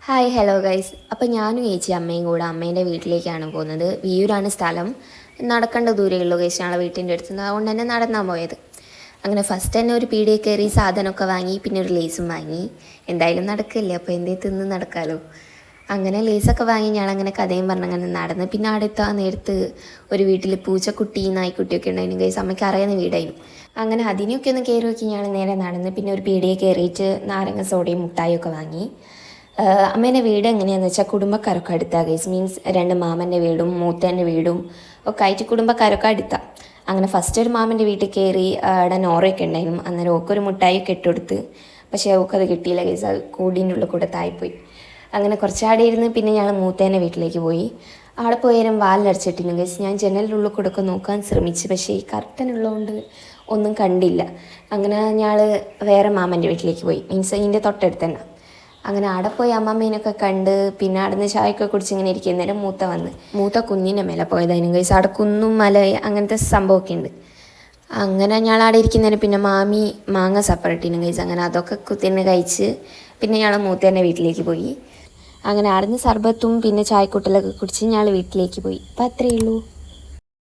Hi hello guys. അപ്പോൾ ഞാനും ചേച്ചി അമ്മയും കൂടെ അമ്മേൻ്റെ വീട്ടിലേക്കാണ് പോകുന്നത്. വിയൂരാണ് സ്ഥലം. നടക്കേണ്ട ദൂരമുള്ളൂ ഗൈസ് ഞങ്ങളെ വീട്ടിൻ്റെ അടുത്ത് നിന്ന്. അതുകൊണ്ട് തന്നെ നടന്നാണ് പോയത്. അങ്ങനെ ഫസ്റ്റ് തന്നെ ഒരു പീടികയിൽ കയറി സാധനമൊക്കെ വാങ്ങി, പിന്നെ ഒരു ലേസും വാങ്ങി. എന്തായാലും നടക്കില്ലേ, അപ്പോൾ എന്തേ തിന്ന് നടക്കാമല്ലോ. അങ്ങനെ ലേസൊക്കെ വാങ്ങി ഞങ്ങളങ്ങനെ കഥയും പറഞ്ഞങ്ങനെ നടന്ന്. പിന്നെ അവിടെ എത്താൻ നേരത്ത് ഒരു വീട്ടിൽ പൂച്ചക്കുട്ടി നായ്ക്കുട്ടിയൊക്കെ ഉണ്ടായിരുന്നു ഗൈസ്. അമ്മയ്ക്ക് അറിയുന്ന വീടായിരുന്നു. അങ്ങനെ അതിനെയൊക്കെ ഒന്ന് കയറി നോക്കി ഞങ്ങൾ നേരെ നടന്ന് പിന്നെ ഒരു പീടികയിൽ കയറിയിട്ട് നാരങ്ങ സോഡയും മുട്ടായിയൊക്കെ വാങ്ങി. അമ്മേൻ്റെ വീട് എങ്ങനെയാണെന്ന് വെച്ചാൽ കുടുംബക്കാരൊക്കെ അടുത്താണ് ഗൈസ്. മീൻസ് രണ്ട് മാമൻ്റെ വീടും മൂത്തേൻ്റെ വീടും ഒക്കെ ആയിട്ട് കുടുംബക്കാരൊക്കെ അടുത്താണ്. അങ്ങനെ ഫസ്റ്റ് ഒരു മാമൻ്റെ വീട്ടിൽ കയറി. അവിടെ നോറയൊക്കെ ഉണ്ടായിരുന്നു. അന്നേരം ഓക്കൊരു മുട്ടായിയൊക്കെ ഇട്ടുകൊടുത്ത്. പക്ഷേ ഓക്കത് കിട്ടിയില്ല ഗൈസ്. അത് കൂടീൻ്റെ ഉള്ളിൽ കൂടെ തായിപ്പോയി. അങ്ങനെ കുറച്ചാടെ ഇരുന്ന് പിന്നെ ഞങ്ങൾ മൂത്തേൻ്റെ വീട്ടിലേക്ക് പോയി. അവിടെ പോയാലും വാലിലടച്ചിട്ടിരുന്നു ഗൈസ്. ഞാൻ ജനലിൻ്റെ ഉള്ളിൽ കൂടെ ഒക്കെ നോക്കാൻ ശ്രമിച്ചു, പക്ഷേ ഈ കർട്ടൻ ഉള്ളതുകൊണ്ട് ഒന്നും കണ്ടില്ല. അങ്ങനെ ഞങ്ങൾ വേറെ മാമൻ്റെ വീട്ടിലേക്ക് പോയി. മീൻസ് ഇതിൻ്റെ തൊട്ടടുത്ത് തന്നെ. അങ്ങനെ അവിടെ പോയി അമ്മമ്മേനൊക്കെ കണ്ട് പിന്നെ അവിടെ നിന്ന് ചായയൊക്കെ കുടിച്ച് ഇങ്ങനെ ഇരിക്കും. നേരം മൂത്ത കുഞ്ഞിൻ്റെ മേലെ പോയതായിരുന്നു ഗൈസ്. അവിടെ കുന്നും മല അങ്ങനത്തെ സംഭവമൊക്കെ ഉണ്ട്. അങ്ങനെ ഞങ്ങൾ അവിടെ ഇരിക്കുന്നതിന് പിന്നെ മാമി മാങ്ങ സപ്പറട്ടിനും ഗൈസ്. അങ്ങനെ അതൊക്കെ കുത്തിന്ന് കഴിച്ച് പിന്നെ ഞങ്ങൾ മൂത്തേൻ്റെ വീട്ടിലേക്ക് പോയി. അങ്ങനെ അവിടെ നിന്ന് സർബത്തും പിന്നെ ചായക്കൂട്ടലൊക്കെ കുടിച്ച് ഞങ്ങൾ വീട്ടിലേക്ക് പോയി. അപ്പോൾ അത്രയേ ഉള്ളൂ.